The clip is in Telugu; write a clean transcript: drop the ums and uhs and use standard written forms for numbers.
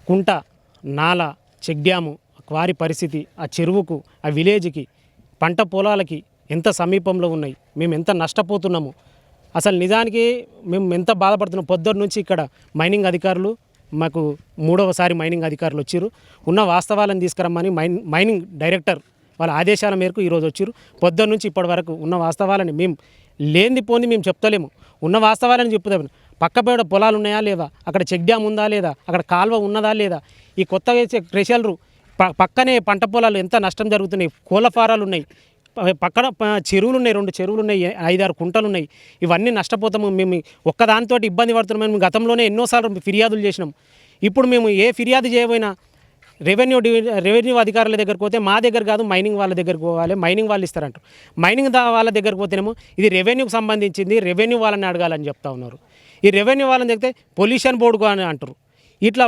కుంట, నాల, చెక్ డ్యాము, క్వారీ పరిస్థితి, ఆ చెరువుకు, ఆ విలేజ్కి, పంట పొలాలకి ఎంత సమీపంలో ఉన్నాయి, మేము ఎంత నష్టపోతున్నాము. అసలు నిజానికి మేము ఎంత బాధపడుతున్నాం. పొద్దున్న నుంచి ఇక్కడ మైనింగ్ అధికారులు మాకు మూడవసారి మైనింగ్ అధికారులు వచ్చారు. ఉన్న వాస్తవాలను తీసుకురమ్మని మైనింగ్ డైరెక్టర్ వాళ్ళ ఆదేశాల మేరకు ఈరోజు వచ్చారు. పొద్దున్న నుంచి ఇప్పటి వరకు ఉన్న వాస్తవాలని మేము లేనిది పోంది మేము చెప్తలేము, ఉన్న వాస్తవాలను చెప్తాము. పక్కపేడ పొలాలు ఉన్నాయా లేవా, అక్కడ చెక్ డ్యామ్ ఉందా లేదా, అక్కడ కాలువ ఉన్నదా లేదా, ఈ కొత్తగా వేసే క్రెషర్లు పక్కనే పంట పొలాలు ఎంత నష్టం జరుగుతున్నాయి, కోళ్ళ ఫారాలు ఉన్నాయి, పక్కన చెరువులు ఉన్నాయి, 2 చెరువులు ఉన్నాయి, 5-6 కుంటలు ఉన్నాయి. ఇవన్నీ నష్టపోతాము. మేము ఒక్కదానితో ఇబ్బంది పడుతున్నాం. మేము గతంలోనే ఎన్నోసార్లు ఫిర్యాదులు చేసినాం. ఇప్పుడు మేము ఏ ఫిర్యాదు చేయబోయినా రెవెన్యూ అధికారుల దగ్గరికి పోతే మా దగ్గర కాదు, మైనింగ్ వాళ్ళ దగ్గరికి పోవాలి, మైనింగ్ వాళ్ళు ఇస్తారంటారు. మైనింగ్ వాళ్ళ దగ్గరికి పోతేనేమో ఇది రెవెన్యూకి సంబంధించింది, రెవెన్యూ వాళ్ళని అడగాలని చెప్తా ఉన్నారు. ఈ రెవెన్యూ వాళ్ళని చెప్తే పొల్యూషన్ బోర్డుకు అని అంటారు. ఇట్లా